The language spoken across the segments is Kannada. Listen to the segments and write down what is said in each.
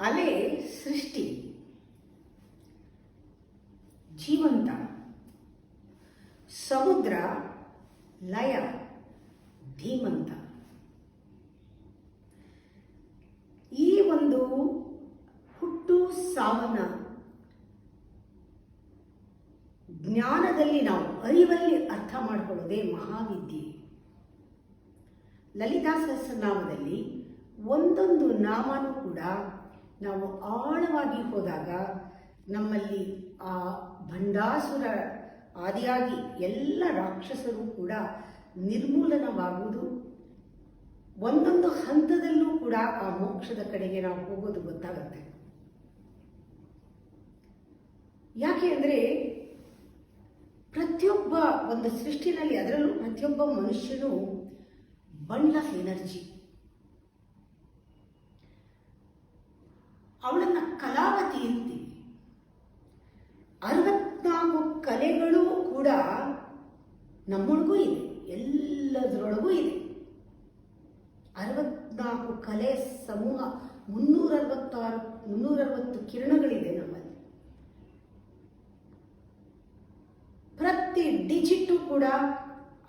ಅಲೆ ಸೃಷ್ಟಿ, ಜೀವಂತ, ಸಮುದ್ರ ಲಯ, ಧೀಮಂತ. ಈ ಒಂದು ಹುಟ್ಟು ಸಾವನ್ನ ಜ್ಞಾನದಲ್ಲಿ ನಾವು ಅರಿವಲ್ಲಿ ಅರ್ಥ ಮಾಡಿಕೊಳ್ಳೋದೇ ಮಹಾವಿದ್ಯೆ. ಲಲಿತಾ ಸಹಸ್ರನಾಮದಲ್ಲಿ ಒಂದೊಂದು ನಾಮನೂ ಕೂಡ ನಾವು ಆಳವಾಗಿ ಹೋದಾಗ ನಮ್ಮಲ್ಲಿ ಆ ಭಂಡಾಸುರ ಆದಿಯಾಗಿ ಎಲ್ಲ ರಾಕ್ಷಸರು ಕೂಡ ನಿರ್ಮೂಲನವಾಗುವುದು, ಒಂದೊಂದು ಹಂತದಲ್ಲೂ ಕೂಡ ಆ ಮೋಕ್ಷದ ಕಡೆಗೆ ನಾವು ಹೋಗೋದು ಗೊತ್ತಾಗುತ್ತೆ. ಯಾಕೆ ಅಂದರೆ ಪ್ರತಿಯೊಬ್ಬ ಒಂದು ಸೃಷ್ಟಿನಲ್ಲಿ, ಅದರಲ್ಲೂ ಪ್ರತಿಯೊಬ್ಬ ಮನುಷ್ಯನು ಬಂಡ್ಲ್ ಆಫ್ ಎನರ್ಜಿ. ಅವಳನ್ನ ಕಲಾವತಿ ಅಂತೀವಿ. 64 ಕಲೆಗಳು ಕೂಡ ನಮ್ಮೊಳಗೂ ಇದೆ, ಎಲ್ಲದರೊಳಗೂ ಇದೆ. 64 ಕಲೆ ಸಮೂಹ, 360 ಕಿರಣಗಳಿದೆ ನಮ್ಮಲ್ಲಿ. ಪ್ರತಿ ಡಿಜಿಟು ಕೂಡ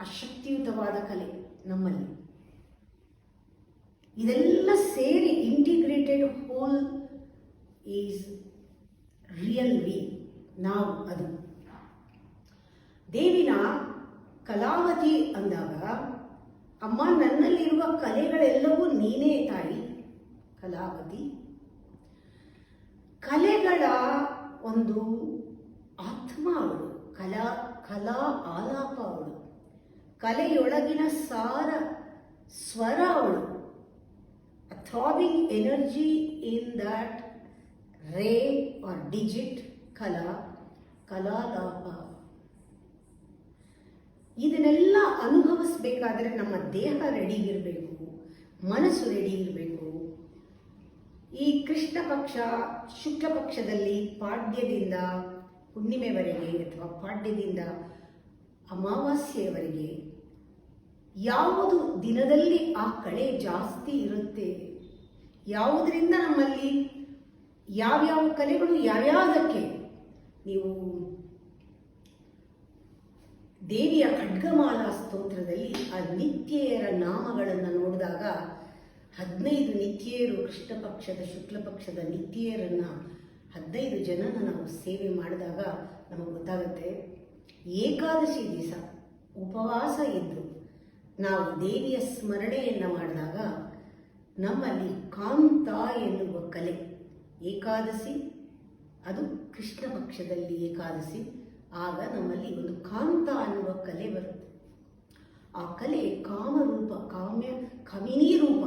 ಅಶಕ್ತಿಯುತವಾದ ಕಲೆ ನಮ್ಮಲ್ಲಿ. ಇದೆಲ್ಲ ಸೇರಿ ಇಂಟಿಗ್ರೇಟೆಡ್ ಹೋಲ್ ಈಸ್ ರಿಯಲ್ ವಿ. ನಾವು ಅದು ದೇವಿನ ಕಲಾವತಿ ಅಂದಾಗ, ಅಮ್ಮ ನನ್ನಲ್ಲಿರುವ ಕಲೆಗಳೆಲ್ಲವೂ ನೀನೇ ತಾಯಿ ಕಲಾವತಿ. ಕಲೆಗಳ ಒಂದು ಆತ್ಮ ಅವಳು, ಕಲಾ ಆಲಾಪ ಅವಳು, ಕಲೆಯೊಳಗಿನ ಸಾರ ಸ್ವರ ಅವಳು. ಥ್ರಾಬಿಂಗ್ ಎನರ್ಜಿ ಇನ್ ದಟ್ ರೇ ಆರ್ ಡಿಜಿಟ್ ಕಲಾಲಾಪ. ಇದನ್ನೆಲ್ಲ ಅನುಭವಿಸ್ಬೇಕಾದ್ರೆ ನಮ್ಮ ದೇಹ ರೆಡಿ ಇರಬೇಕು, ಮನಸ್ಸು ರೆಡಿ ಇರಬೇಕು. ಈ ಕೃಷ್ಣ ಪಕ್ಷ, ಶುಕ್ಲ ಪಕ್ಷದಲ್ಲಿ ಪಾಡ್ಯದಿಂದ ಹುಣ್ಣಿಮೆವರೆಗೆ ಅಥವಾ ಪಾಡ್ಯದಿಂದ ಅಮಾವಾಸ್ಯೆಯವರೆಗೆ ಯಾವುದು ದಿನದಲ್ಲಿ ಆ ಕಳೆ ಜಾಸ್ತಿ ಇರುತ್ತೆ, ಯಾವುದರಿಂದ ನಮ್ಮಲ್ಲಿ ಯಾವ್ಯಾವ ಕಲೆಗಳು ಯಾವ್ಯಾವುದಕ್ಕೆ. ನೀವು ದೇವಿಯ ಖಡ್ಗಮಾಲಾ ಸ್ತೋತ್ರದಲ್ಲಿ ಆ ನಿತ್ಯೆಯರ ನಾಮಗಳನ್ನು ನೋಡಿದಾಗ 15 ನಿತ್ಯೆಯರು, ಕೃಷ್ಣ ಪಕ್ಷದ ಶುಕ್ಲ ಪಕ್ಷದ ನಿತ್ಯೆಯರನ್ನು 15 ಜನನ ನಾವು ಸೇವೆ ಮಾಡಿದಾಗ ನಮಗೆ ಗೊತ್ತಾಗುತ್ತೆ. ಏಕಾದಶಿ ದಿವಸ ಉಪವಾಸ ಇದ್ದು ನಾವು ದೇವಿಯ ಸ್ಮರಣೆಯನ್ನು ಮಾಡಿದಾಗ ನಮ್ಮಲ್ಲಿ ಕಾಂತ ಎನ್ನುವ ಕಲೆ, ಏಕಾದಶಿ ಅದು ಕೃಷ್ಣ ಪಕ್ಷದಲ್ಲಿ ಏಕಾದಶಿ, ಆಗ ನಮ್ಮಲ್ಲಿ ಒಂದು ಕಾಂತ ಅನ್ನುವ ಕಲೆ ಬರುತ್ತೆ. ಆ ಕಲೆ ಕಾಮರೂಪ, ಕಮಿನಿ ರೂಪ,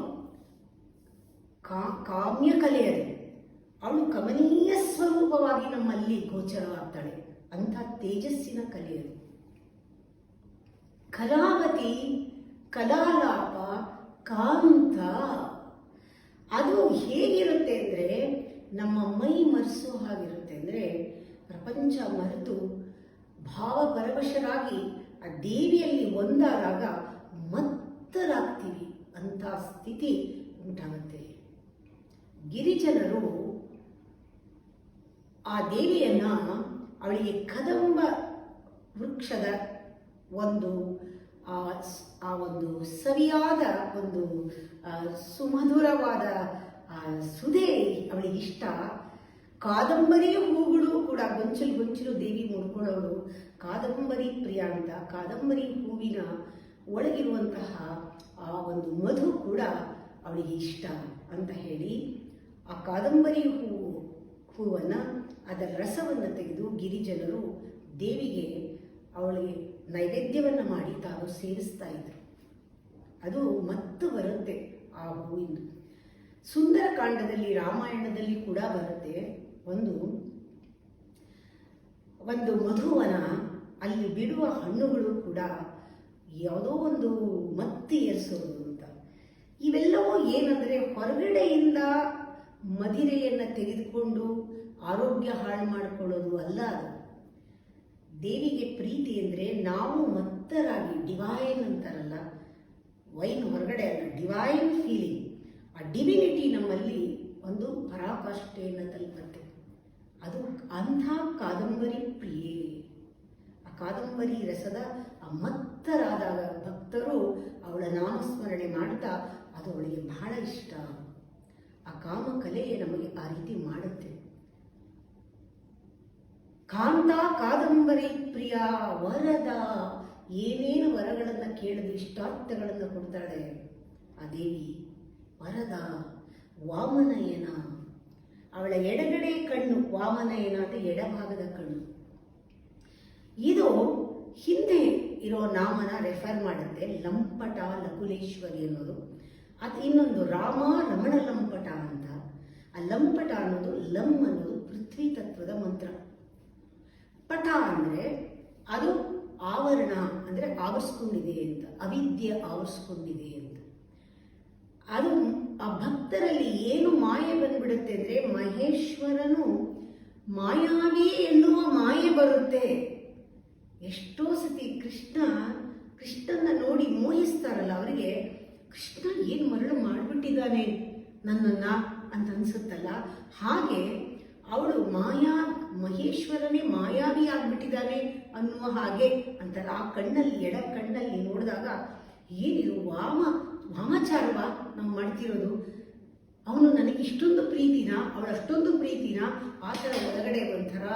ಕಾಮ್ಯ ಕಲೆ ಅದು. ಅವಳು ಕಮನೀಯ ಸ್ವರೂಪವಾಗಿ ನಮ್ಮಲ್ಲಿ ಗೋಚರವಾಗ್ತಾಳೆ. ಅಂಥ ತೇಜಸ್ಸಿನ ಕಲೆ ಅದು. ಕಲಾವತಿ, ಕಲಾಲಾಪ, ಕಾಂತ. ಅದು ಹೇಗಿರುತ್ತೆ ಅಂದರೆ ನಮ್ಮ ಮೈ ಮರೆಸೋ ಹಾಗಿರುತ್ತೆ. ಅಂದರೆ ಪ್ರಪಂಚ ಮರೆತು ಭಾವಪರವಶರಾಗಿ ಆ ದೇವಿಯಲ್ಲಿ ಒಂದಾದಾಗ ಮತ್ತರಾಗ್ತೀವಿ ಅಂಥ ಸ್ಥಿತಿ ಉಂಟಾಗುತ್ತೆ. ಗಿರಿಜನರು ಆ ದೇವಿಯನ್ನ ಅವಳಿಗೆ ಕದಂಬ ವೃಕ್ಷದ ಒಂದು ಆ ಒಂದು ಸವಿಯಾದ ಒಂದು ಸುಮಧುರವಾದ ಸುಧೆ ಅವಳಿಗೆ ಇಷ್ಟ. ಕಾದಂಬರಿ ಹೂಗಳು ಕೂಡ ಗೊಂಚಲು ಗೊಂಚಲು ದೇವಿ ಮುಡ್ಕೊಳ್ಳೋಳು ಕಾದಂಬರಿ ಪ್ರಿಯ ಅಂತ. ಕಾದಂಬರಿ ಹೂವಿನ ಒಳಗಿರುವಂತಹ ಆ ಒಂದು ಮಧು ಕೂಡ ಅವಳಿಗೆ ಇಷ್ಟ ಅಂತ ಹೇಳಿ ಆ ಕಾದಂಬರಿ ಹೂವನ್ನು, ಅದರ ರಸವನ್ನು ತೆಗೆದು ಗಿರಿಜನರು ದೇವಿಗೆ ಅವಳಿಗೆ ನೈವೇದ್ಯವನ್ನು ಮಾಡಿ ತಾವು ಸೇವಿಸ್ತಾ ಇದ್ರು. ಅದು ಮತ್ತು ಬರುತ್ತೆ ಆ ಹೂವಿಂದು. ಸುಂದರಕಾಂಡದಲ್ಲಿ, ರಾಮಾಯಣದಲ್ಲಿ ಕೂಡ ಬರುತ್ತೆ. ಒಂದು ಮಧುವನ, ಅಲ್ಲಿ ಬಿಡುವ ಹಣ್ಣುಗಳು ಕೂಡ ಯಾವುದೋ ಒಂದು ಮತ್ತಿ ಏರಿಸೋದು ಅಂತ. ಇವೆಲ್ಲವೂ ಏನಂದರೆ ಹೊರಗಡೆಯಿಂದ ಮದಿರೆಯನ್ನು ತೆಗೆದುಕೊಂಡು ಆರೋಗ್ಯ ಹಾಳು ಮಾಡಿಕೊಳ್ಳೋದು ಅಲ್ಲ. ಅದು ದೇವಿಗೆ ಪ್ರೀತಿ ಅಂದರೆ ನಾವು ಮತ್ತರಾಗಿ, ಡಿವೈನ್ ಅಂತಾರಲ್ಲ, ವೈನ್ ಹೊರಗಡೆ ಅಲ್ಲ, ಡಿವೈನ್ ಫೀಲಿಂಗ್, ಆ ಡಿವಿನಿಟಿ ನಮ್ಮಲ್ಲಿ ಒಂದು ಪರಾಕಾಷ್ಠೆಯನ್ನು ತಲುಪತ್ತೆ. ಅದು ಅಂಥ ಕಾದಂಬರಿ ಪ್ರಿಯೆ. ಆ ಕಾದಂಬರಿ ರಸದ ಮತ್ತರಾದಾಗ ಭಕ್ತರು ಅವಳ ನಾಮಸ್ಮರಣೆ ಮಾಡ್ತಾ ಅದು ಅವಳಿಗೆ ಬಹಳ ಇಷ್ಟ. ಆ ಕಾಮಕಲೆ ನಮಗೆ ಆ ರೀತಿ ಮಾಡುತ್ತೆ. ಕಾಂತ ಕಾದಂಬರಿ ಪ್ರಿಯ ವರದ, ಏನೇನು ವರಗಳನ್ನು ಕೇಳಿದ ಇಷ್ಟಾರ್ಥಗಳನ್ನು ಕೊಡ್ತಾಳೆ ಆ ದೇವಿ. ವರದ ವಾಮನಯನ, ಅವಳ ಎಡಗಡೆ ಕಣ್ಣು ವಾಮನಯನ ಅಂತ ಎಡಭಾಗದ ಕಣ್ಣು. ಇದು ಹಿಂದೆ ಇರೋ ನಾಮನ ರೆಫರ್ ಮಾಡುತ್ತೆ, ಲಂಪಟ ಲಕುಲೇಶ್ವರಿ ಅನ್ನೋದು. ಅದು ಇನ್ನೊಂದು ರಾಮ ರಮಣ ಲಂಪಟ ಅಂತ. ಆ ಲಂಪಟ ಅನ್ನೋದು ಲಂ ಅನ್ನೋದು ಪೃಥ್ವಿ ತತ್ವದ ಮಂತ್ರ. ಪಟ ಅಂದರೆ ಅದು ಆವರಣ, ಅಂದರೆ ಆವರಿಸ್ಕೊಂಡಿದೆ ಅಂತ, ಅವಿದ್ಯೆ ಆವರಿಸ್ಕೊಂಡಿದೆ ಅಂತ. ಅದು ಆ ಭಕ್ತರಲ್ಲಿ ಏನು ಮಾಯೆ ಬಂದ್ಬಿಡುತ್ತೆ ಅಂದರೆ ಮಹೇಶ್ವರನು ಮಾಯಾವಿ ಎನ್ನುವ ಮಾಯೆ ಬರುತ್ತೆ. ಎಷ್ಟೋ ಸತಿ ಕೃಷ್ಣನ ನೋಡಿ ಮೋಹಿಸ್ತಾರಲ್ಲ, ಅವರಿಗೆ ಕೃಷ್ಣ ಏನು ಮರಳು ಮಾಡಿಬಿಟ್ಟಿದ್ದಾನೆ ನನ್ನನ್ನು ಅಂತ ಅನ್ಸುತ್ತಲ್ಲ, ಹಾಗೆ ಅವಳು ಮಹೇಶ್ವರನೇ ಮಾಯಾವಿ ಆಗ್ಬಿಟ್ಟಿದ್ದಾನೆ ಅನ್ನುವ ಹಾಗೆ ಅಂತಾರೆ. ಆ ಕಣ್ಣಲ್ಲಿ ಎಡ ಕಣ್ಣಲ್ಲಿ ನೋಡಿದಾಗ ಏನಿದು ವಾಮಾಚಾರವ ನಾವು ಮಾಡ್ತಿರೋದು, ಅವನು ನನಗೆ ಇಷ್ಟೊಂದು ಪ್ರೀತಿನ, ಅವಳು ಅಷ್ಟೊಂದು ಪ್ರೀತಿನ, ಆ ಥರ ಒಳಗಡೆ ಒಂಥರ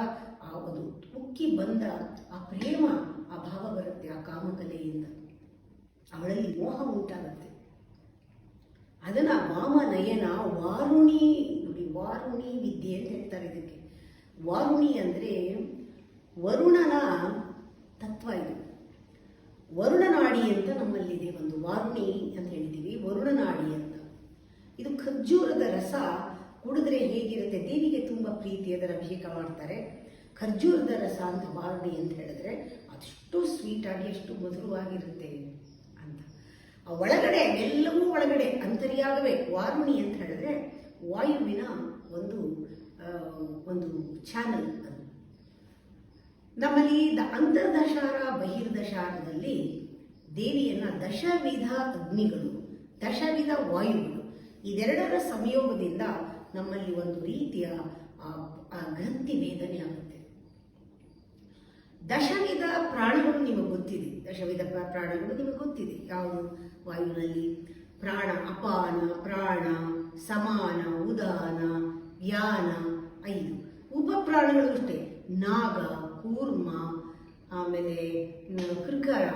ಆ ಒಂದು ಉಕ್ಕಿ ಬಂದ ಆ ಪ್ರೇಮ, ಆ ಭಾವ ಬರುತ್ತೆ ಆ ಕಾಮಕಲೆಯಿಂದ. ಅವಳಲ್ಲಿ ಮೋಹ ಉಂಟಾಗುತ್ತೆ. ಅದನ್ನು ವಾಮನಯನ ವಾರುಣಿ, ನೋಡಿ ವಾರುಣಿ ವಿದ್ಯೆ ಅಂತ ಹೇಳ್ತಾರೆ ಇದಕ್ಕೆ. ವಾರುಣಿ ಅಂದರೆ ವರುಣನ ತತ್ವ ಇದು. ವರುಣನಾಡಿ ಅಂತ ನಮ್ಮಲ್ಲಿದೆ ಒಂದು, ವಾರುಣಿ ಅಂತ ಹೇಳ್ತೀವಿ, ವರುಣನಾಡಿ ಅಂತ. ಇದು ಖರ್ಜೂರದ ರಸ ಕುಡಿದ್ರೆ ಹೇಗಿರುತ್ತೆ, ದೇವಿಗೆ ತುಂಬ ಪ್ರೀತಿ, ಅದರ ಅಭಿಷೇಕ ಮಾಡ್ತಾರೆ. ಖರ್ಜೂರದ ರಸ ಅಂತ ವಾರುಣಿ ಅಂತ ಹೇಳಿದ್ರೆ ಅದಷ್ಟು ಸ್ವೀಟಾಗಿ ಎಷ್ಟು ಮಧುರವಾಗಿರುತ್ತೆ ಅಂತ. ಆ ಒಳಗಡೆ ಎಲ್ಲವೂ ಒಳಗಡೆ ಅಂತರ್ಯಾಗವೇ. ವಾರುಣಿ ಅಂತ ಹೇಳಿದ್ರೆ ವಾಯುವಿನ ಒಂದು ಚಾನಲ್ ಅದು. ನಮ್ಮಲ್ಲಿ ಅಂತರ್ದಶಾರ ಬಹಿರ್ದಶಾರದಲ್ಲಿ ದೇವಿಯನ್ನ ದಶವಿಧ ಅಗ್ನಿಗಳು, ದಶವಿಧ ವಾಯುಗಳು, ಇದೆರಡರ ಸಂಯೋಗದಿಂದ ನಮ್ಮಲ್ಲಿ ಒಂದು ರೀತಿಯ ಗ್ರಂಥಿ ವೇದನೆ ಆಗುತ್ತೆ. ದಶವಿಧ ಪ್ರಾಣಗಳು ನಿಮಗೆ ಗೊತ್ತಿದೆ, ದಶವಿಧ ಪ್ರಾಣಗಳು ನಿಮಗೆ ಗೊತ್ತಿದೆ. ಯಾವುದು? ವಾಯುವಿನಲ್ಲಿ ಪ್ರಾಣ, ಅಪಾನ, ಪ್ರಾಣ, ಸಮಾನ, ಉದಾನ, ಯಾನ, 5. ಉಪಪ್ರಾಣಗಳು ಅಷ್ಟೇ, ನಾಗ, ಕೂರ್ಮ, ಆಮೇಲೆ ಕೃಕರ,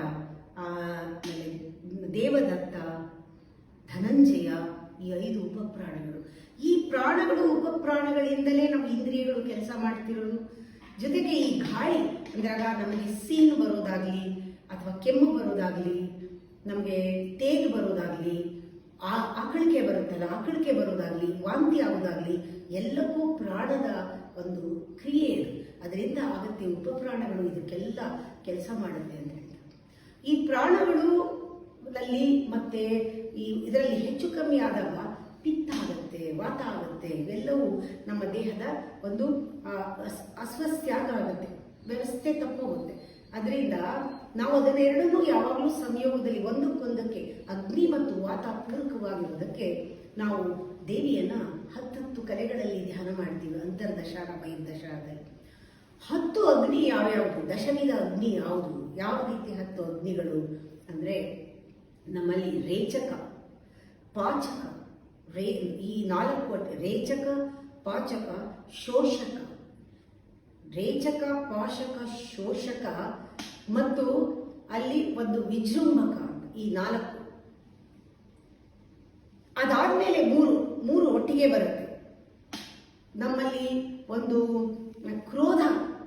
ಆಮೇಲೆ ದೇವದತ್ತ, ಧನಂಜಯ, ಈ 5 ಉಪಪ್ರಾಣಗಳು. ಈ ಪ್ರಾಣಗಳು ಉಪಪ್ರಾಣಗಳಿಂದಲೇ ನಮ್ಮ ಇಂದ್ರಿಯಗಳು ಕೆಲಸ ಮಾಡ್ತಿರೋದು. ಜೊತೆಗೆ ಈ ಗಾಳಿ ಅಂದಾಗ ನಮಗೆ ಸೀನು ಬರೋದಾಗಲಿ, ಅಥವಾ ಕೆಮ್ಮು ಬರೋದಾಗಲಿ, ನಮಗೆ ತೇಗು ಬರೋದಾಗಲಿ, ಆಕಳಿಕೆ ಬರುತ್ತಲ್ಲ, ಆಕಳಿಕೆ ಬರೋದಾಗಲಿ, ವಾಂತಿ ಆಗೋದಾಗಲಿ, ಎಲ್ಲವೂ ಪ್ರಾಣದ ಒಂದು ಕ್ರಿಯೆ ಇದು. ಅದರಿಂದ ಆಗುತ್ತೆ. ಉಪಪ್ರಾಣಗಳು ಇದಕ್ಕೆಲ್ಲ ಕೆಲಸ ಮಾಡುತ್ತೆ ಅಂತ ಹೇಳ್ತಾರೆ. ಈ ಪ್ರಾಣಗಳು ಮತ್ತೆ ಇದರಲ್ಲಿ ಹೆಚ್ಚು ಕಮ್ಮಿ ಆದಾಗ ಪಿತ್ತ ಆಗುತ್ತೆ, ವಾತ ಆಗುತ್ತೆ. ಇವೆಲ್ಲವೂ ನಮ್ಮ ದೇಹದ ಒಂದು ಅಸ್ವಸ್ಥ್ಯಾಗ ಆಗುತ್ತೆ, ವ್ಯವಸ್ಥೆ ತಪ್ಪೋಗುತ್ತೆ. ಅದರಿಂದ ನಾವು ಅದನ್ನೆರಡನ್ನೂ ಯಾವಾಗಲೂ ಸಂಯೋಗದಲ್ಲಿ ಒಂದಕ್ಕೊಂದಕ್ಕೆ ಅಗ್ನಿ ಮತ್ತು ವಾತ ಪೂರಕವಾಗಿರೋದಕ್ಕೆ ನಾವು ದೇವಿಯನ್ನ 10 ಕಲೆಗಳಲ್ಲಿ ಧ್ಯಾನ ಮಾಡ್ತೀವಿ. ಅಂತರ್ದಶಾರ ಬಹಿರ್ದಶಾರದಲ್ಲಿ 10 ಅಗ್ನಿ ಯಾವ್ಯಾವುದು, ದಶವಿಧ ಅಗ್ನಿ ಯಾವುದು, ಯಾವ ರೀತಿ 10 ಅಗ್ನಿಗಳು ಅಂದರೆ ನಮ್ಮಲ್ಲಿ ರೇಚಕ, ಪಾಚಕ, ಈ 4 ರೇಚಕ, ಪಾಚಕ, ಶೋಷಕ. ರೇಚಕ, ಪಾಚಕ, ಶೋಷಕ ಮತ್ತು ಅಲ್ಲಿ ಒಂದು ವಿಜೃಂಭಕ, ಈ 4. ಅದಾದ್ಮೇಲೆ 3 ಒಟ್ಟಿಗೆ ಬರುತ್ತೆ. ನಮ್ಮಲ್ಲಿ ಒಂದು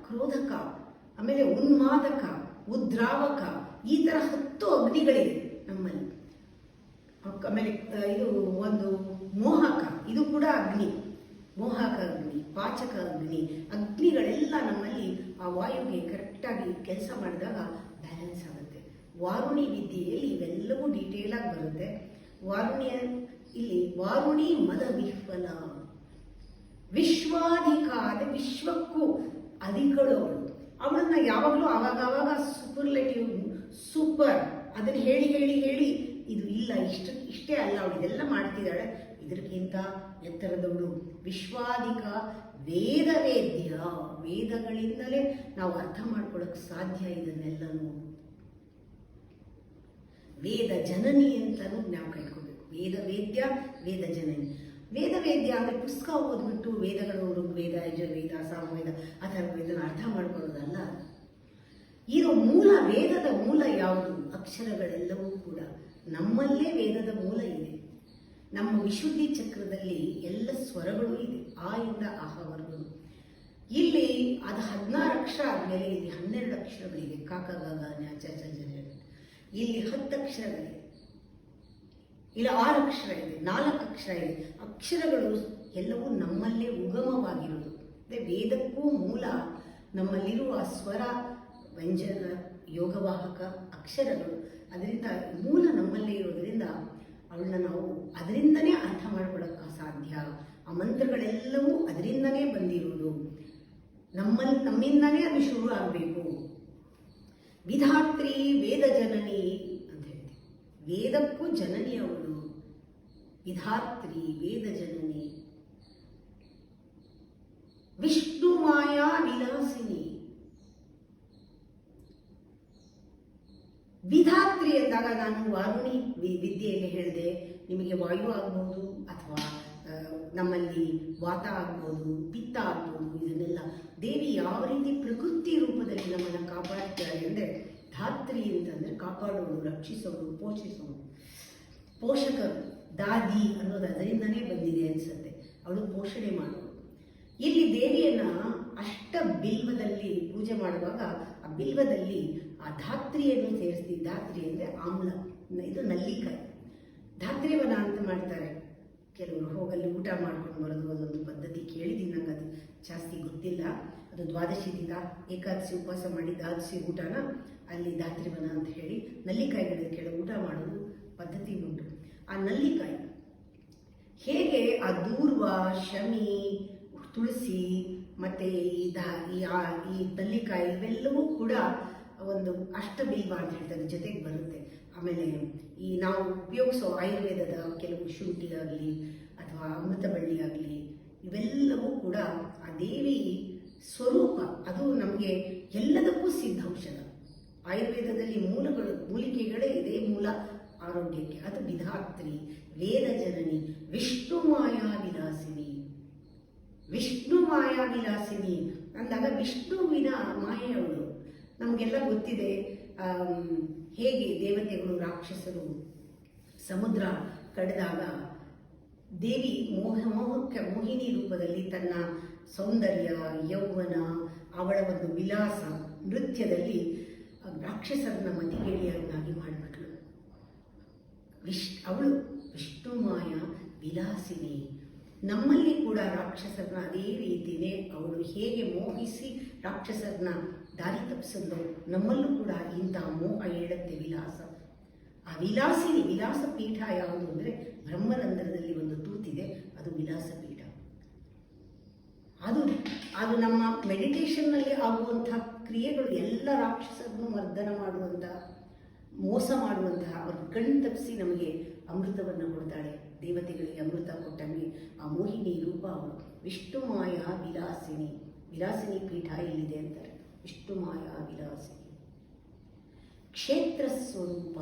ಕ್ರೋಧಕ, ಆಮೇಲೆ ಉನ್ಮಾದಕ, ಉದ್ರಾವಕ, ಈ ತರ 10 ಅಗ್ನಿಗಳಿವೆ ನಮ್ಮಲ್ಲಿ. ಆಮೇಲೆ ಇದು ಒಂದು ಮೋಹಕ, ಇದು ಕೂಡ ಅಗ್ನಿ. ಮೋಹಕ ಅಗ್ನಿ, ಪಾಚಕ ಅಗ್ನಿ, ಅಗ್ನಿಗಳೆಲ್ಲ ನಮ್ಮಲ್ಲಿ ಆ ವಾಯುವಿಗೆ ಕರೆಕ್ಟಾಗಿ ಕೆಲಸ ಮಾಡಿದಾಗ ಬ್ಯಾಲೆನ್ಸ್ ಆಗುತ್ತೆ. ವಾರುಣಿ ವಿದ್ಯೆಯಲ್ಲಿ ಇವೆಲ್ಲವೂ ಡೀಟೇಲ್ ಆಗಿ ಬರುತ್ತೆ. ಇಲ್ಲಿ ವಾರುಣಿ ಮದ ವಿಹ್ವಲ, ವಿಶ್ವಾಧಿಕಾರ, ವಿಶ್ವಕ್ಕೂ ಅಧಿಕಳು ಅವಳು. ಅವಳನ್ನ ಯಾವಾಗಲೂ ಆವಾಗ ಸೂಪರ್ಲೆಟಿವ್, ಸೂಪರ್ ಅದನ್ನು ಹೇಳಿ ಇದು ಇಲ್ಲ, ಇಷ್ಟೇ ಅಲ್ಲ, ಅವಳು ಇದೆಲ್ಲ ಮಾಡ್ತಿದ್ದಾಳೆ, ಇದಕ್ಕಿಂತ ಎತ್ತರದವಳು ವಿಶ್ವಾಧಿಕ ವೇದವೇದ್ಯ. ವೇದಗಳಿಂದಲೇ ನಾವು ಅರ್ಥ ಮಾಡ್ಕೊಳ್ಳೋಕೆ ಸಾಧ್ಯ ಇದನ್ನೆಲ್ಲನೂ. ವೇದ ಜನನಿ ಅಂತಲೂ ನಾವು ಕಳ್ಕೊಬೇಕು. ವೇದವೇದ್ಯ, ವೇದ ಜನನಿ. ವೇದವೇದ್ಯ ಅಂದರೆ ಪುಸ್ತಕ ಓದ್ಬಿಟ್ಟು ವೇದಗಳು ಋಗ್ವೇದ, ಯಜುರ್ವೇದ, ಸಾಮವೇದ, ಅಥರ್ವವೇದನ ಅರ್ಥ ಮಾಡ್ಕೊಳ್ಳೋದಲ್ಲ. ಇದು ಮೂಲ, ವೇದದ ಮೂಲ ಯಾವುದು? ಅಕ್ಷರಗಳೆಲ್ಲವೂ ಕೂಡ ನಮ್ಮಲ್ಲೇ ವೇದದ ಮೂಲ ಇದೆ. ನಮ್ಮ ವಿಶುದ್ಧಿ ಚಕ್ರದಲ್ಲಿ ಎಲ್ಲ ಸ್ವರಗಳು ಇದೆ, ಆ ಇಂದ ಆಹವರೆಗೂ. ಇಲ್ಲಿ ಅದು 16 ಅಕ್ಷರ ಆದಮೇಲೆ ಇಲ್ಲಿ 12 ಅಕ್ಷರಗಳಿವೆ. ಕಾಕ ಗ ಜ್ಞ ಚ ಛ ಜ ಝ. ಇಲ್ಲಿ 10 ಅಕ್ಷರಗಳಿವೆ. ಇಲ್ಲಿ 6 ಅಕ್ಷರ ಇದೆ, 4 ಅಕ್ಷರ ಇದೆ. ಅಕ್ಷರಗಳು ಎಲ್ಲವೂ ನಮ್ಮಲ್ಲೇ ಉಗಮವಾಗಿರುವುದು. ವೇದಕ್ಕೂ ಮೂಲ ನಮ್ಮಲ್ಲಿರುವ ಸ್ವರ, ವ್ಯಂಜನ, ಯೋಗವಾಹಕ ಅಕ್ಷರಗಳು. ಅದರಿಂದ ಮೂಲ ನಮ್ಮಲ್ಲೇ ಇರೋದರಿಂದ ಅವಳನ್ನ ನಾವು ಅದರಿಂದನೇ ಅರ್ಥ ಮಾಡ್ಕೊಳ್ಳೋಕ್ಕೆ ಸಾಧ್ಯ. ಆ ಮಂತ್ರಗಳೆಲ್ಲವೂ ಅದರಿಂದನೇ ಬಂದಿರುವುದು. ನಮ್ಮಿಂದನೇ ಅದು ಶುರು ಆಗಬೇಕು. ವಿಧಾತ್ರಿ ವೇದ ಜನನಿ ಅಂತ ಹೇಳ್ತೀವಿ. ವೇದಕ್ಕೂ ಜನನಿ ಅವಳು. ವಿಧಾತ್ರಿ ವೇದ ಜನನಿ. ವಿಷ್ಣು ಮಾಯಾ ವಿಲಾಸಿನಿ. ವಿಧಾತ್ರಿ ಎಂದಾಗ ನಾನು ವಾರುಣಿ ವಿದ್ಯೆಯಲ್ಲಿ ಹೇಳಿದೆ, ನಿಮಗೆ ವಾಯು ಆಗ್ಬೋದು, ಅಥವಾ ನಮ್ಮಲ್ಲಿ ವಾತ ಆಗ್ಬೋದು, ಪಿತ್ತ ಆಗ್ಬೋದು. ಇದನ್ನೆಲ್ಲ ದೇವಿ ಯಾವ ರೀತಿ ಪ್ರಕೃತಿ ರೂಪದಲ್ಲಿ ನಮ್ಮನ್ನು ಕಾಪಾಡ್ತಾರೆ ಅಂದರೆ, ಧಾತ್ರಿ ಅಂತಂದರೆ ಕಾಪಾಡೋಳು, ರಕ್ಷಿಸೋಳು, ಪೋಷಿಸೋಳು. ಪೋಷಕರು, ದಾದಿ ಅನ್ನೋದು ಅದರಿಂದನೇ ಬಂದಿದೆ ಅನಿಸುತ್ತೆ. ಅವಳು ಪೋಷಣೆ ಮಾಡೋಳು. ಇಲ್ಲಿ ದೇವಿಯನ್ನ ಅಷ್ಟ ಬಿಲ್ವದಲ್ಲಿ ಪೂಜೆ ಮಾಡುವಾಗ ಆ ಬಿಲ್ವದಲ್ಲಿ ಆ ಧಾತ್ರಿಯನ್ನು ಸೇರಿಸ್ತೀವಿ. ಧಾತ್ರಿ ಅಂದರೆ ಆಮ್ಲ, ಇದು ನಲ್ಲಿಕಾಯಿ. ಧಾತ್ರಿವನ ಅಂತ ಮಾಡ್ತಾರೆ ಕೆಲವರು. ಹೋಗಲ್ಲಿ ಊಟ ಮಾಡ್ಕೊಂಡು ಬರೋದು ಅದೊಂದು ಪದ್ಧತಿ ಕೇಳಿದ್ದೀನಿ. ನಂಗೆ ಅದು ಜಾಸ್ತಿ ಗೊತ್ತಿಲ್ಲ. ಅದು ದ್ವಾದಶಿ ದಿನ ಏಕಾದಶಿ ಉಪವಾಸ ಮಾಡಿ ದ್ವಾದಶಿ ಊಟನ ಅಲ್ಲಿ ಧಾತ್ರಿವನ ಅಂತ ಹೇಳಿ ನಲ್ಲಿಕಾಯಿಗಳ ಕೆಳಗೆ ಊಟ ಮಾಡೋದು ಪದ್ಧತಿ ಉಂಟು. ಆ ನಲ್ಲಿಕಾಯಿ ಹೇಗೆ ಆ ದೂರ್ವ, ಶಮಿ, ತುಳಸಿ ಮತ್ತು ಈ ನಲ್ಲಿಕಾಯಿ ಇವೆಲ್ಲವೂ ಕೂಡ ಒಂದು ಅಷ್ಟಬಿಲ್ವ ಅಂತ ಹೇಳ್ತಾರೆ, ಜೊತೆಗೆ ಬರುತ್ತೆ. ಆಮೇಲೆ ಈ ನಾವು ಉಪಯೋಗಿಸೋ ಆಯುರ್ವೇದದ ಕೆಲವು ಶುಂಠಿ ಆಗಲಿ ಅಥವಾ ಅಮೃತ ಬಳ್ಳಿ ಆಗಲಿ, ಇವೆಲ್ಲವೂ ಕೂಡ ಆ ದೇವಿ ಸ್ವರೂಪ. ಅದು ನಮಗೆ ಎಲ್ಲದಕ್ಕೂ ಸಿದ್ಧೌಷಧ. ಆಯುರ್ವೇದದಲ್ಲಿ ಮೂಲಿಕೆಗಳೇ ಇದೇ ಮೂಲ ಆರೋಗ್ಯಕ್ಕೆ. ಅದು ವಿಧಾತ್ರಿ, ವೇದ ಜನನಿ, ವಿಷ್ಣು ಮಾಯಾ ವಿಲಾಸಿನಿ. ವಿಷ್ಣು ಮಾಯಾ ವಿಲಾಸಿನಿ ಅಂದಾಗ ವಿಷ್ಣುವಿನ ಮಾಯೆಯವಳು. ನಮಗೆಲ್ಲ ಗೊತ್ತಿದೆ ಹೇಗೆ ದೇವತೆಗಳು, ರಾಕ್ಷಸರು ಸಮುದ್ರ ಕಡಿದಾಗ ದೇವಿ ಮೋಹಕ್ಕೆ ಮೋಹಿನಿ ರೂಪದಲ್ಲಿ ತನ್ನ ಸೌಂದರ್ಯ, ಯೌವನ, ಅವಳ ಒಂದು ವಿಲಾಸ, ನೃತ್ಯದಲ್ಲಿ ರಾಕ್ಷಸರನ್ನ ಮತಿಗೇಡಿಯನ್ನಾಗಿ ಮಾಡಿಬಿಟ್ಲು. ಅವಳು ವಿಷ್ಣು ಮಾಯಾ ವಿಲಾಸಿನಿ. ನಮ್ಮಲ್ಲಿ ಕೂಡ ರಾಕ್ಷಸರನ್ನ ಅದೇ ರೀತಿಯೇ ಅವಳು ಹೇಗೆ ಮೋಹಿಸಿ ರಾಕ್ಷಸರನ್ನ ದಾರಿ ತಪ್ಪಿಸಿದ್ಲು, ನಮ್ಮಲ್ಲೂ ಕೂಡ ಇಂತಹ ಮೋಹ ಹೇಳುತ್ತೆ, ವಿಲಾಸ. ಆ ವಿಲಾಸಿನಿ, ವಿಲಾಸ ಪೀಠ ಯಾವುದು ಅಂದರೆ ಬ್ರಹ್ಮರಂಧ್ರದಲ್ಲಿ ಒಂದು ತೂತಿದೆ, ಅದು ವಿಲಾಸ ಪೀಠ. ಅದು ನಮ್ಮ ಮೆಡಿಟೇಷನ್ನಲ್ಲಿ ಆಗುವಂಥ ಕ್ರಿಯೆಗಳು ಎಲ್ಲ ರಾಕ್ಷಸರನ್ನು ಮರ್ದನ ಮಾಡುವಂತಹ, ಮೋಸ ಮಾಡುವಂತಹ, ಅವ್ರ ಕಣ್ಣು ತಪ್ಪಿಸಿ ನಮಗೆ ಅಮೃತವನ್ನು ಕೊಡ್ತಾಳೆ. ದೇವತೆಗಳಿಗೆ ಅಮೃತ ಕೊಟ್ಟಂಗೆ ಆ ಮೋಹಿನಿ ರೂಪ ಅವಳು. ವಿಷ್ಣು ಮಾಯಾ ವಿಲಾಸಿನಿ. ವಿಲಾಸಿನಿ ಪೀಠ ಇಲ್ಲಿದೆ ಅಂತಾರೆ. ವಿಷ್ಣು ಮಾಯಾ ವಿಲಾಸಿನಿ. ಕ್ಷೇತ್ರ ಸ್ವರೂಪ.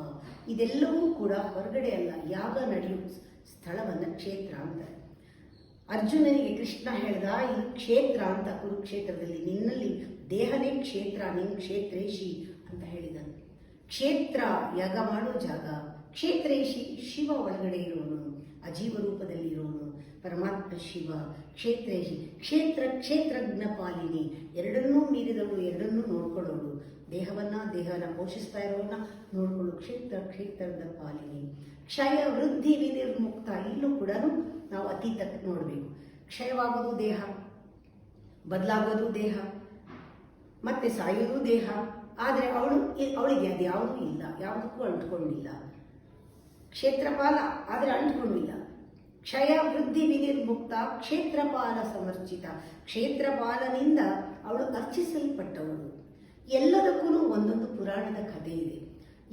ಇದೆಲ್ಲವೂ ಕೂಡ ಹೊರಗಡೆ ಅಲ್ಲ, ಯಾಗ ನಡೆಯುವ ಸ್ಥಳವನ್ನು ಕ್ಷೇತ್ರ ಅಂತಾರೆ. ಅರ್ಜುನನಿಗೆ ಕೃಷ್ಣ ಹೇಳ್ದ, ಇದು ಕ್ಷೇತ್ರ ಅಂತ, ಕುರುಕ್ಷೇತ್ರದಲ್ಲಿ ನಿನ್ನಲ್ಲಿ ದೇಹನೇ ಕ್ಷೇತ್ರ, ನಿನ್ ಕ್ಷೇತ್ರೇಶಿ ಅಂತ ಹೇಳಿದ. ಕ್ಷೇತ್ರ ಯಾಗ ಮಾಡೋ ಜಾಗ. ಕ್ಷೇತ್ರೇಶಿ ಶಿವ ಒಳಗಡೆ ಇರೋನು, ಅಜೀವ ರೂಪದಲ್ಲಿ ಇರೋನು ಪರಮಾತ್ಮ ಶಿವ. ಕ್ಷೇತ್ರೇಶಿ, ಕ್ಷೇತ್ರಜ್ಞ ಪಾಲಿನಿ. ಎರಡನ್ನೂ ಮೀರಿದವಳು, ಎರಡನ್ನೂ ನೋಡ್ಕೊಳ್ಳೋಳು. ದೇಹನ ಪೋಷಿಸ್ತಾ ಇರೋವನ್ನ ನೋಡ್ಕೊಳ್ಳು. ಕ್ಷೇತ್ರದ ಪಾಲಿನಿ. ಕ್ಷಯ ವೃದ್ಧಿ ವಿನಿರ್ಮುಕ್ತ. ಇಲ್ಲೂ ಕೂಡ ನಾವು ಅತೀತಕ್ಕೆ ನೋಡಬೇಕು. ಕ್ಷಯವಾಗೋದು ದೇಹ, ಬದಲಾಗೋದು ದೇಹ, ಮತ್ತೆ ಸಾಯೋದು ದೇಹ. ಆದರೆ ಅವಳಿಗೆ ಅದು ಯಾವುದೂ ಇಲ್ಲ, ಯಾವುದಕ್ಕೂ ಅಂಟ್ಕೊಂಡಿಲ್ಲ. ಕ್ಷೇತ್ರಪಾಲ ಆದರೆ ಅಂಟ್ಕೊಂಡಿಲ್ಲ. ಕ್ಷಯ ವೃದ್ಧಿ ವಿನಿರ್ಮುಕ್ತ, ಕ್ಷೇತ್ರಪಾಲ ಸಮರ್ಚಿತ. ಕ್ಷೇತ್ರಪಾಲನಿಂದ ಅವಳು ಅರ್ಚಿಸಲ್ಪಟ್ಟವಳು. ಎಲ್ಲದಕ್ಕೂ ಒಂದೊಂದು ಪುರಾಣದ ಕಥೆ ಇದೆ.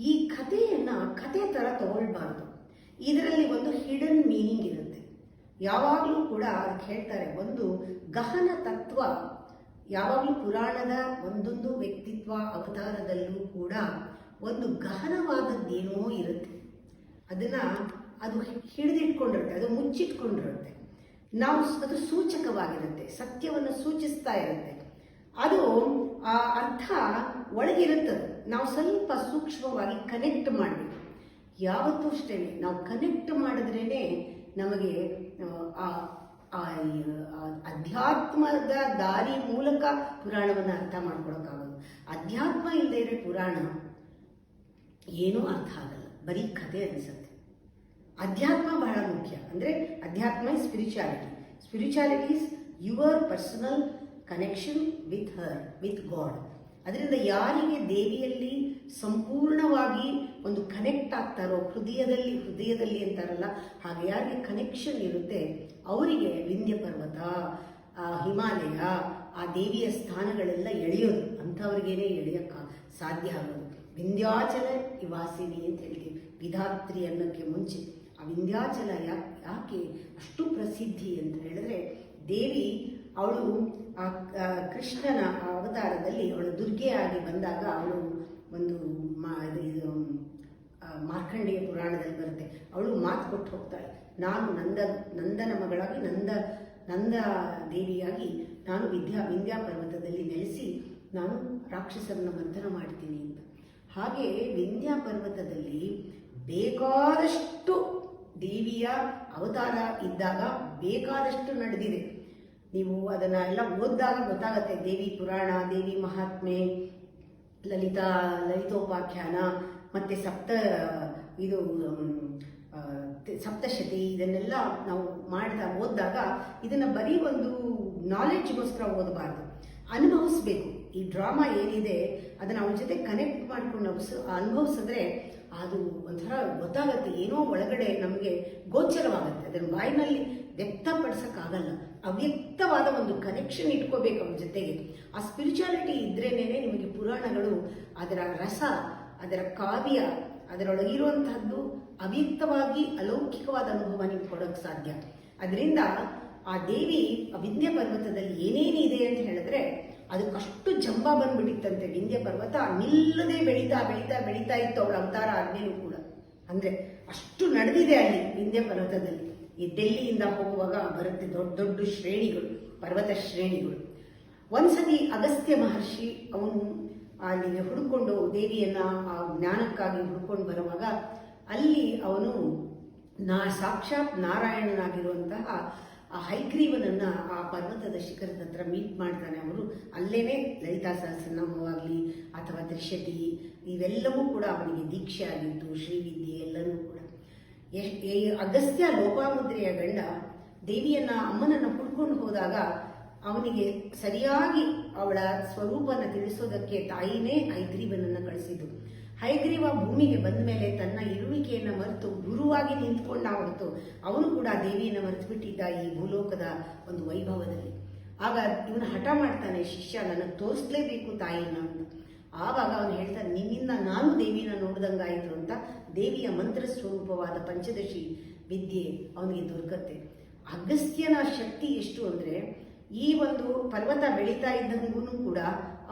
ಈ ಕಥೆಯನ್ನು ಕಥೆ ಥರ ತಗೊಳ್ಬಾರ್ದು. ಇದರಲ್ಲಿ ಒಂದು ಹಿಡನ್ ಮೀನಿಂಗ್ ಇರುತ್ತೆ. ಯಾವಾಗಲೂ ಕೂಡ ಅದಕ್ಕೆ ಹೇಳ್ತಾರೆ, ಒಂದು ಗಹನ ತತ್ವ ಯಾವಾಗಲೂ ಪುರಾಣದ ಒಂದೊಂದು ವ್ಯಕ್ತಿತ್ವ ಅವತಾರದಲ್ಲೂ ಕೂಡ ಒಂದು ಗಹನವಾದದ್ದೇನೋ ಇರುತ್ತೆ. ಅದು ಹಿಡಿದಿಟ್ಕೊಂಡಿರುತ್ತೆ, ಅದು ಮುಚ್ಚಿಟ್ಕೊಂಡಿರುತ್ತೆ. ಅದು ಸೂಚಕವಾಗಿರುತ್ತೆ, ಸತ್ಯವನ್ನು ಸೂಚಿಸ್ತಾ ಇರುತ್ತೆ. ಅದು ಆ ಅರ್ಥ ಒಳಗಿರುತ್ತದೆ. ನಾವು ಸ್ವಲ್ಪ ಸೂಕ್ಷ್ಮವಾಗಿ ಕನೆಕ್ಟ್ ಮಾಡಬೇಕು. ಯಾವತ್ತೂ ಅಷ್ಟೇ ನಾವು ಕನೆಕ್ಟ್ ಮಾಡಿದ್ರೇ ನಮಗೆ ಅಧ್ಯಾತ್ಮದ ದಾರಿ ಮೂಲಕ ಪುರಾಣವನ್ನು ಅರ್ಥ ಮಾಡ್ಕೊಳಕ್ಕಾಗೋದು. ಅಧ್ಯಾತ್ಮ ಇಲ್ಲದೆ ಇದ್ರೆ ಪುರಾಣ ಏನೂ ಅರ್ಥ ಆಗಲ್ಲ, ಬರೀ ಕಥೆ ಅನಿಸುತ್ತೆ. ಅಧ್ಯಾತ್ಮ ಬಹಳ ಮುಖ್ಯ. ಅಂದರೆ ಅಧ್ಯಾತ್ಮ is spirituality. Spirituality is your personal connection with god. ಅದರಿಂದ ಯಾರಿಗೆ ದೇವಿಯಲ್ಲಿ ಸಂಪೂರ್ಣವಾಗಿ ಒಂದು ಕನೆಕ್ಟ್ ಆಗ್ತಾರೋ, ಹೃದಯದಲ್ಲಿ ಅಂತಾರಲ್ಲ, ಹಾಗೆ ಯಾರಿಗೆ ಕನೆಕ್ಷನ್ ಇರುತ್ತೆ ಅವರಿಗೆ ವಿಂಧ್ಯ ಪರ್ವತ, ಹಿಮಾಲಯ, ಆ ದೇವಿಯ ಸ್ಥಾನಗಳೆಲ್ಲ ಎಳೆಯೋದು, ಅಂಥವ್ರಿಗೇನೆ ಎಳೆಯೋಕ್ಕೆ ಸಾಧ್ಯ ಆಗೋದು. ವಿಂಧ್ಯಾಚಲ ವಾಸಿನಿ ಅಂತ ಹೇಳ್ತೀವಿ, ವಿಧಾತ್ರಿ ಅನ್ನೋಕ್ಕೆ ಮುಂಚೆ. ಆ ವಿಂಧ್ಯಾಚಲ ಯಾಕೆ ಅಷ್ಟು ಪ್ರಸಿದ್ಧಿ ಅಂತ ಹೇಳಿದ್ರೆ, ದೇವಿ ಅವಳು ಆ ಕೃಷ್ಣನ ಅವತಾರದಲ್ಲಿ ಅವಳು ದುರ್ಗೆಯಾಗಿ ಬಂದಾಗ ಅವಳು ಒಂದು ಮಾರ್ಕಂಡೇಯ ಪುರಾಣದಲ್ಲಿ ಬರುತ್ತೆ, ಅವಳು ಮಾತು ಕೊಟ್ಟು ಹೋಗ್ತಾಳೆ, ನಾನು ನಂದನ ಮಗಳಾಗಿ ನಂದ ದೇವಿಯಾಗಿ ನಾನು ವಿಂಧ್ಯ ಪರ್ವತದಲ್ಲಿ ನೆಲೆಸಿ ನಾನು ರಾಕ್ಷಸರನ್ನ ಮಂಥನ ಮಾಡ್ತೀನಿ ಅಂತ. ಹಾಗೆ ವಿಂಧ್ಯ ಪರ್ವತದಲ್ಲಿ ಬೇಕಾದಷ್ಟು ದೇವಿಯ ಅವತಾರ ಇದ್ದಾಗ ಬೇಕಾದಷ್ಟು ನಡೆದಿದೆ. ನೀವು ಅದನ್ನ ಎಲ್ಲ ಓದಿದಾಗ ಗೊತ್ತಾಗತ್ತೆ. ದೇವಿ ಪುರಾಣ, ದೇವಿ ಮಹಾತ್ಮೆ, ಲಲಿತೋಪಾಖ್ಯಾನ, ಮತ್ತೆ ಸಪ್ತಶತಿ, ಇದನ್ನೆಲ್ಲ ನಾವು ಓದಿದಾಗ ಇದನ್ನ ಬರೀ ಒಂದು ನಾಲೆಡ್ಜ್ಗೋಸ್ಕರ ಓದಬಾರ್ದು, ಅನುಭವಿಸ್ಬೇಕು. ಈ ಡ್ರಾಮಾ ಏನಿದೆ ಅದನ್ನ ಅವನ ಜೊತೆ ಕನೆಕ್ಟ್ ಮಾಡ್ಕೊಂಡು ಅನುಭವಿಸಿದ್ರೆ ಅದು ಒಂಥರ ಗೊತ್ತಾಗತ್ತೆ, ಏನೋ ಒಳಗಡೆ ನಮಗೆ ಗೋಚರವಾಗುತ್ತೆ. ಅದನ್ನು ಬಾಯಿನಲ್ಲಿ ವ್ಯಕ್ತಪಡಿಸೋಕ್ಕಾಗಲ್ಲ. ಅವ್ಯಕ್ತವಾದ ಒಂದು ಕನೆಕ್ಷನ್ ಇಟ್ಕೋಬೇಕು ಅವನ ಜೊತೆಗೆ. ಆ ಸ್ಪಿರಿಚುಯಾಲಿಟಿ ಇದ್ರೇನೆ ನಿಮಗೆ ಪುರಾಣಗಳು, ಅದರ ರಸ, ಅದರ ಕಾವ್ಯ, ಅದರೊಳಗಿರುವಂತಹದ್ದು ಅವ್ಯಕ್ತವಾಗಿ ಅಲೌಕಿಕವಾದ ಅನುಭವ ನಿಮ್ಗೆ ಕೊಡೋಕ್ಕೆ ಸಾಧ್ಯ. ಅದರಿಂದ ಆ ದೇವಿ ವಿಂಧ್ಯ ಪರ್ವತದಲ್ಲಿ ಏನೇನಿದೆ ಅಂತ ಹೇಳಿದ್ರೆ ಅದಕ್ಕಷ್ಟು ಜಂಬ ಬಂದ್ಬಿಟ್ಟಿತ್ತಂತೆ. ವಿಂಧ್ಯ ಪರ್ವತ ನಿಲ್ಲದೆ ಬೆಳೀತಾ ಇತ್ತು ಅವಳ ಅವತಾರ ಆದ್ಮೇಲೂ ಕೂಡ. ಅಂದ್ರೆ ಅಷ್ಟು ನಡೆದಿದೆ ಅಲ್ಲಿ ವಿಂಧ್ಯ ಪರ್ವತದಲ್ಲಿ. ಈ ಡೆಲ್ಲಿಯಿಂದ ಹೋಗುವಾಗ ಬರುತ್ತೆ ದೊಡ್ಡ ದೊಡ್ಡ ಶ್ರೇಣಿಗಳು, ಪರ್ವತ ಶ್ರೇಣಿಗಳು. ಒಂದ್ಸತಿ ಅಗಸ್ತ್ಯ ಮಹರ್ಷಿ ಅವನು ಅಲ್ಲಿ ಹುಡುಕೊಂಡು ದೇವಿಯನ್ನ ಆ ಜ್ಞಾನಕ್ಕಾಗಿ ಹುಡ್ಕೊಂಡು ಬರುವಾಗ ಅಲ್ಲಿ ಅವನು ಸಾಕ್ಷಾತ್ ನಾರಾಯಣನಾಗಿರುವಂತಹ ಆ ಹೈಗ್ರೀವನನ್ನ ಆ ಪರ್ವತದ ಶಿಖರದ ಹತ್ರ ಮೀಟ್ ಮಾಡ್ತಾನೆ. ಅವರು ಅಲ್ಲೇನೆ ಲಲಿತಾ ಸಹಸ್ರನಾಮವಾಗಲಿ ಅಥವಾ ತ್ರಿಶತಿ ಇವೆಲ್ಲವೂ ಕೂಡ ಅವನಿಗೆ ದೀಕ್ಷೆ ಆಗಿತ್ತು, ಶ್ರೀವಿದ್ಯೆ ಎಲ್ಲನೂ ಕೂಡ. ಅಗಸ್ತ್ಯ ಲೋಪಾಮುದ್ರೆಯ ಗಂಡ ದೇವಿಯನ್ನ ಅಮ್ಮನನ್ನ ಹುಡ್ಕೊಂಡು ಹೋದಾಗ ಅವನಿಗೆ ಸರಿಯಾಗಿ ಅವಳ ಸ್ವರೂಪನ ತಿಳಿಸೋದಕ್ಕೆ ತಾಯಿನೇ ಹೈಗ್ರೀವನನ್ನ ಕಳಿಸಿದ್ದು. ಹೈಗ್ರೀವ ಭೂಮಿಗೆ ಬಂದ ಮೇಲೆ ತನ್ನ ಇರುವಿಕೆಯನ್ನ ಮರೆತು ಗುರುವಾಗಿ ನಿಂತ್ಕೊಂಡ ಹೊರತು ಅವನು ಕೂಡ ದೇವಿಯನ್ನು ಮರೆತು ಬಿಟ್ಟಿದ್ದ ಈ ಭೂಲೋಕದ ಒಂದು ವೈಭವದಲ್ಲಿ. ಆಗ ಇವನು ಹಠ ಮಾಡ್ತಾನೆ, ಶಿಷ್ಯ ನನಗೆ ತೋರಿಸ್ಲೇಬೇಕು ತಾಯಿನ ಅಂತ. ಆವಾಗ ಅವನು ಹೇಳ್ತಾನೆ, ನಿನ್ನಿಂದ ನಾನು ದೇವಿನ ನೋಡ್ದಂಗಾಯಿತು ಅಂತ. ದೇವಿಯ ಮಂತ್ರ ಸ್ವರೂಪವಾದ ಪಂಚದಶಿ ವಿದ್ಯೆ ಅವನಿಗೆ ದೊರಕತ್ತೆ. ಅಗಸ್ತ್ಯನ ಶಕ್ತಿ ಎಷ್ಟು ಅಂದ್ರೆ, ಈ ಒಂದು ಪರ್ವತ ಬೆಳೀತಾ ಇದ್ದಂಗೂ ಕೂಡ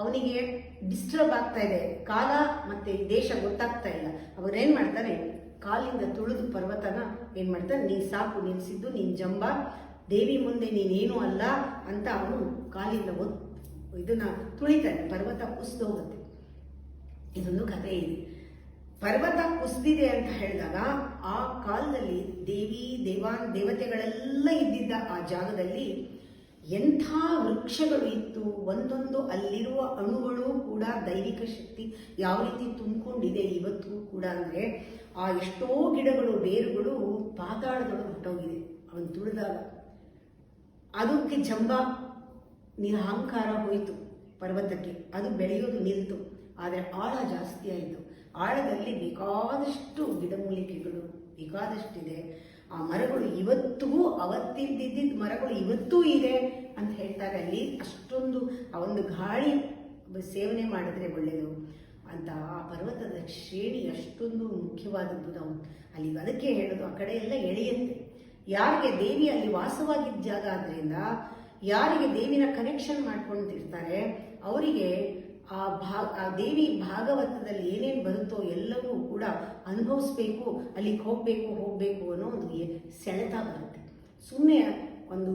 ಅವನಿಗೆ ಡಿಸ್ಟರ್ಬ್ ಆಗ್ತಾ ಇದೆ, ಕಾಲ ಮತ್ತೆ ದೇಶ ಗೊತ್ತಾಗ್ತಾ ಇಲ್ಲ. ಅವರೇನ್ ಮಾಡ್ತಾನೆ, ಕಾಲಿಂದ ತುಳಿದು ಪರ್ವತನ ಏನ್ ಮಾಡ್ತಾನೆ, ನೀನ್ ಸಾಕು, ನಿಲ್ಸಿದ್ದು ನೀನ್ ಜಂಬ, ದೇವಿ ಮುಂದೆ ನೀನೇನು ಅಲ್ಲ ಅಂತ ಅವನು ಕಾಲಿಂದ ಇದನ್ನ ತುಳಿತಾನೆ. ಪರ್ವತ ಕುಸಿದು ಹೋಗುತ್ತೆ. ಇದೊಂದು ಕಥೆ ಇದೆ. ಪರ್ವತ ಕುಸಿದಿದೆ ಅಂತ ಹೇಳಿದಾಗ ಆ ಕಾಲದಲ್ಲಿ ದೇವತೆಗಳೆಲ್ಲ ಇದ್ದಿದ್ದ ಆ ಜಾಗದಲ್ಲಿ ಎಂಥ ವೃಕ್ಷಗಳು ಇತ್ತು. ಒಂದೊಂದು ಅಲ್ಲಿರುವ ಅಣುಗಳು ಕೂಡ ದೈವಿಕ ಶಕ್ತಿ ಯಾವ ರೀತಿ ತುಂಬಿಕೊಂಡಿದೆ ಇವತ್ತು ಕೂಡ ಅಂದ್ರೆ, ಆ ಎಷ್ಟೋ ಗಿಡಗಳು ಬೇರುಗಳು ಪಾತಾಳದೊಳಗೆ ಹೊಟ್ಟೋಗಿದೆ ಅವನು ತುಳಿದಾಗ. ಅದಕ್ಕೆ ಜಂಬ ನಿರಹಂಕಾರ ಹೋಯಿತು ಪರ್ವತಕ್ಕೆ, ಅದು ಬೆಳೆಯೋದು ನಿಲ್ತು. ಆದರೆ ಆಳ ಜಾಸ್ತಿ ಆಯಿತು. ಆಳದಲ್ಲಿ ಬೇಕಾದಷ್ಟು ಗಿಡಮೂಲಿಕೆಗಳು ಬೇಕಾದಷ್ಟಿದೆ. ಆ ಮರಗಳು ಇವತ್ತಿಗೂ ಅವತ್ತಿದ್ದಿದ್ದ ಮರಗಳು ಇವತ್ತೂ ಇದೆ ಅಂತ ಹೇಳ್ತಾರೆ. ಅಲ್ಲಿ ಅಷ್ಟೊಂದು ಆ ಒಂದು ಗಾಳಿ ಸೇವನೆ ಮಾಡಿದ್ರೆ ಒಳ್ಳೆಯದು ಅಂತ. ಆ ಪರ್ವತದ ಶ್ರೇಣಿ ಅಷ್ಟೊಂದು ಮುಖ್ಯವಾದದ್ದು ನಾವು ಅಲ್ಲಿ. ಅದಕ್ಕೆ ಹೇಳೋದು, ಆ ಕಡೆ ಎಲ್ಲ ಎಳೆಯುತ್ತೆ. ಯಾರಿಗೆ ದೇವಿ ಅಲ್ಲಿ ವಾಸವಾಗಿದ್ದ ಜಾಗ ಆದ್ರಿಂದ ಯಾರಿಗೆ ದೇವಿನ ಕನೆಕ್ಷನ್ ಮಾಡ್ಕೊಂಡಿರ್ತಾರೆ ಅವರಿಗೆ ಆ ದೇವಿ ಭಾಗವತದಲ್ಲಿ ಏನೇನು ಬರುತ್ತೋ ಎಲ್ಲವೂ ಕೂಡ ಅನುಭವಿಸ್ಬೇಕು, ಅಲ್ಲಿಗೆ ಹೋಗಬೇಕು ಅನ್ನೋ ಒಂದು ಸೆಳೆತ ಬರುತ್ತೆ. ಸುಮ್ಮನೆ ಒಂದು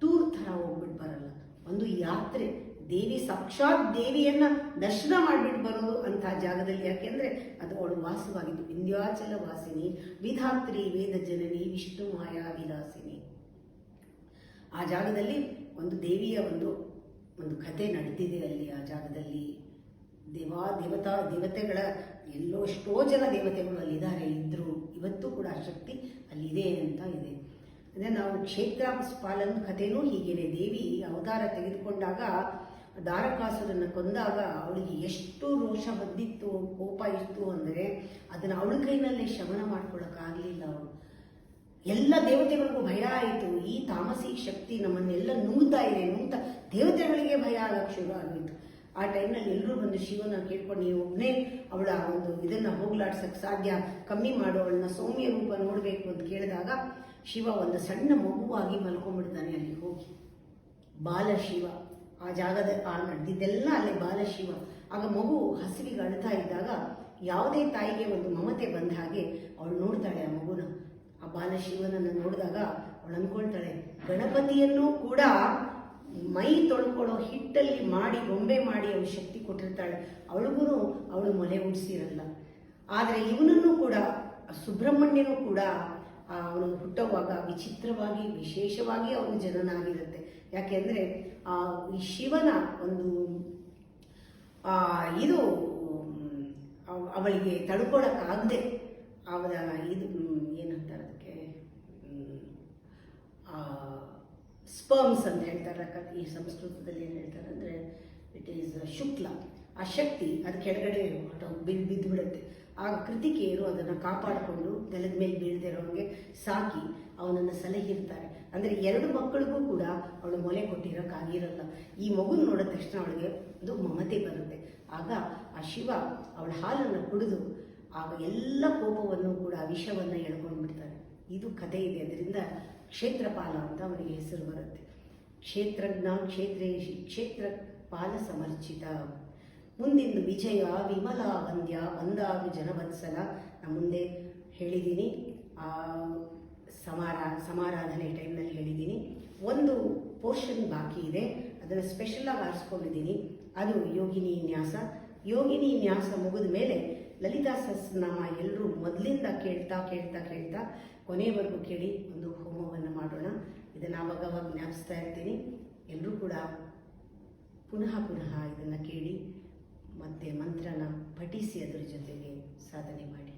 ಟೂರ್ ಥರ ಹೋಗ್ಬಿಟ್ಟು ಬರಲ್ಲ, ಒಂದು ಯಾತ್ರೆ. ದೇವಿ ಸಾಕ್ಷಾತ್ ದೇವಿಯನ್ನ ದರ್ಶನ ಮಾಡಿಬಿಟ್ಟು ಬರೋದು ಅಂಥ ಜಾಗದಲ್ಲಿ. ಯಾಕೆಂದರೆ ಅದು ಅವಳು ವಾಸವಾಗಿದ್ದು. ವಿಂಧ್ಯಾಚಲ ವಾಸಿನಿ ವಿಧಾತ್ರಿ ವೇದ ಜನನಿ ವಿಷ್ಣು ಮಾಯಾ ವಿಲಾಸಿನಿ. ಆ ಜಾಗದಲ್ಲಿ ಒಂದು ದೇವಿಯ ಒಂದು ಕಥೆ ನಡೆದಿದೆ ಅಲ್ಲಿ. ಆ ಜಾಗದಲ್ಲಿ ದೇವತೆಗಳ ಎಷ್ಟೋ ಜನ ದೇವತೆಗಳು ಅಲ್ಲಿದ್ದಾರೆ, ಇದ್ದರು. ಇವತ್ತು ಕೂಡ ಆ ಶಕ್ತಿ ಅಲ್ಲಿದೆ ಅಂತ ಇದೆ. ಅಂದರೆ ನಾವು ಕ್ಷೇತ್ರಪಾಲನ ಕಥೆನೂ ಹೀಗೇನೆ. ದೇವಿ ಅವತಾರ ತೆಗೆದುಕೊಂಡಾಗ ದಾರಕಾಸುರನ್ನ ಕೊಂದಾಗ ಅವಳಿಗೆ ಎಷ್ಟು ರೋಷ ಬಂದಿತ್ತು, ಕೋಪ ಇತ್ತು ಅಂದರೆ ಅದನ್ನು ಅವಳ ಕೈನಲ್ಲೇ ಶಮನ ಮಾಡ್ಕೊಳ್ಳೋಕ್ಕಾಗಲಿಲ್ಲ. ಅವಳು ಎಲ್ಲ ದೇವತೆಗಳಿಗೂ ಭಯ ಆಯಿತು. ಈ ತಾಮಸಿ ಶಕ್ತಿ ನಮ್ಮನ್ನೆಲ್ಲ ನುಂಗ್ತಾ ದೇವತೆಗಳಿಗೆ ಭಯ ಆಗಕ್ಕೆ ಶುರು ಆಗಿತ್ತು. ಆ ಟೈಮ್ನಲ್ಲಿ ಎಲ್ಲರೂ ಬಂದು ಶಿವನ ಕೇಳ್ಕೊಂಡು, ನೀವು ಒಬ್ಬನೇ ಅವಳ ಒಂದು ಇದನ್ನು ಹೋಗ್ಲಾಡ್ಸಕ್ಕೆ ಸಾಧ್ಯ, ಕಮ್ಮಿ ಮಾಡು, ಅವಳನ್ನ ಸೌಮ್ಯ ರೂಪ ನೋಡಬೇಕು ಅಂತ ಕೇಳಿದಾಗ ಶಿವ ಒಂದು ಸಣ್ಣ ಮಗುವಾಗಿ ಮಲ್ಕೊಂಡ್ಬಿಡ್ತಾನೆ ಅಲ್ಲಿ ಹೋಗಿ. ಬಾಲಶಿವ ಆ ಜಾಗದ ನಡೆದಿದ್ದೆಲ್ಲ ಅಲ್ಲೇ ಬಾಲಶಿವ. ಆಗ ಮಗು ಹಸಿವಿಗೆ ಅಳ್ತಾ ಇದ್ದಾಗ ಯಾವುದೇ ತಾಯಿಗೆ ಒಂದು ಮಮತೆ ಬಂದ ಹಾಗೆ ಅವಳು ನೋಡ್ತಾಳೆ ಆ ಮಗುನ. ಆ ಬಾಲಶಿವನನ್ನು ನೋಡಿದಾಗ ಅವಳು ಅಂದ್ಕೊಳ್ತಾಳೆ, ಗಣಪತಿಯನ್ನು ಕೂಡ ಮೈ ತೊಳ್ಕೊಳ್ಳೋ ಹಿಟ್ಟಲ್ಲಿ ಮಾಡಿ ಗೊಂಬೆ ಮಾಡಿ ಅವಳು ಶಕ್ತಿ ಕೊಟ್ಟಿರ್ತಾಳೆ. ಅವಳು ಮೊಲೆ ಉಡಿಸಿರಲ್ಲ. ಆದರೆ ಇವನನ್ನು ಕೂಡ ಸುಬ್ರಹ್ಮಣ್ಯನೂ ಕೂಡ ಅವನು ಹುಟ್ಟುವಾಗ ವಿಚಿತ್ರವಾಗಿ ವಿಶೇಷವಾಗಿ ಅವನು ಜನನ ಆಗಿರುತ್ತೆ. ಯಾಕೆಂದರೆ ಈ ಶಿವನ ಒಂದು ಇದು ಅವಳಿಗೆ ತಡ್ಕೊಳಕ್ಕಾಗದೆ ಅವಳ ಇದು ಏನಂತಾರೆ ಅದಕ್ಕೆ ಸ್ಪರ್ಮ್ಸ್ ಅಂತ ಹೇಳ್ತಾರೆ. ಈ ಸಂಸ್ಕೃತದಲ್ಲಿ ಏನು ಹೇಳ್ತಾರೆ ಅಂದರೆ ಇಟ್ ಈಸ್ ಶುಕ್ಲ. ಆ ಶಕ್ತಿ ಅದು ಕೆಳಗಡೆ ಬಿದ್ದು ಬಿಡುತ್ತೆ. ಆಗ ಕೃತಿಕೆಯರು ಅದನ್ನು ಕಾಪಾಡಿಕೊಂಡು ನೆಲದ ಮೇಲೆ ಬೀಳದಿರೋಂಗೆ ಸಾಕಿ ಅವನನ್ನು ಸಲಹಿರ್ತಾರೆ. ಅಂದರೆ 2 ಮಕ್ಕಳಿಗೂ ಕೂಡ ಅವಳು ಮೊಲೆ ಕೊಟ್ಟಿರೋಕ್ಕಾಗಿರಲ್ಲ. ಈ ಮಗುನ ನೋಡಿದ ತಕ್ಷಣ ಅವಳಿಗೆ ಒಂದು ಮಮತೆ ಬರುತ್ತೆ. ಆಗ ಆ ಶಿವ ಅವಳ ಹಾಲನ್ನು ಕುಡಿದು ಆಗ ಎಲ್ಲ ಕೋಪವನ್ನು ಕೂಡ ವಿಷವನ್ನು ಎಳ್ಕೊಂಡು ಬಿಡ್ತಾನೆ. ಇದು ಕಥೆ ಇದೆ. ಅದರಿಂದ ಕ್ಷೇತ್ರಪಾಲ ಅಂತ ಅವನಿಗೆ ಹೆಸರು ಬರುತ್ತೆ. ಕ್ಷೇತ್ರಜ್ಞ ಕ್ಷೇತ್ರೇಶಿ ಕ್ಷೇತ್ರಪಾಲ ಸಮರ್ಚಿತ. ಮುಂದಿಂದು ವಿಜಯ ವಿಮಲ ವಂದ್ಯ ಬಂದಾಗ ಜನವತ್ಸಲ. ನಾನು ಮುಂದೆ ಹೇಳಿದ್ದೀನಿ, ಸಮಾರಾಧನೆ ಟೈಮ್ನಲ್ಲಿ ಹೇಳಿದ್ದೀನಿ. ಒಂದು ಪೋರ್ಷನ್ ಬಾಕಿ ಇದೆ, ಅದನ್ನು ಸ್ಪೆಷಲಾಗಿ ಆರಿಸ್ಕೊಂಡಿದ್ದೀನಿ. ಅದು ಯೋಗಿನಿ ನ್ಯಾಸ. ಯೋಗಿನಿ ನ್ಯಾಸ ಮುಗಿದ ಮೇಲೆ ಲಲಿತಾ ಸಹಸ್ರನಾಮ ಎಲ್ಲರೂ ಮೊದಲಿಂದ ಕೇಳ್ತಾ ಕೊನೆಯವರೆಗೂ ಕೇಳಿ ಒಂದು ಹೋಮವನ್ನು ಮಾಡೋಣ. ಇದನ್ನು ಆವಾಗ ಜ್ಞಾಪಿಸ್ತಾ ಇರ್ತೀನಿ. ಎಲ್ಲರೂ ಕೂಡ ಪುನಃ ಇದನ್ನು ಕೇಳಿ ಮತ್ತೆ ಮಂತ್ರನ ಪಠಿಸಿ ಅದರ ಜೊತೆಗೆ ಸಾಧನೆ ಮಾಡಿ.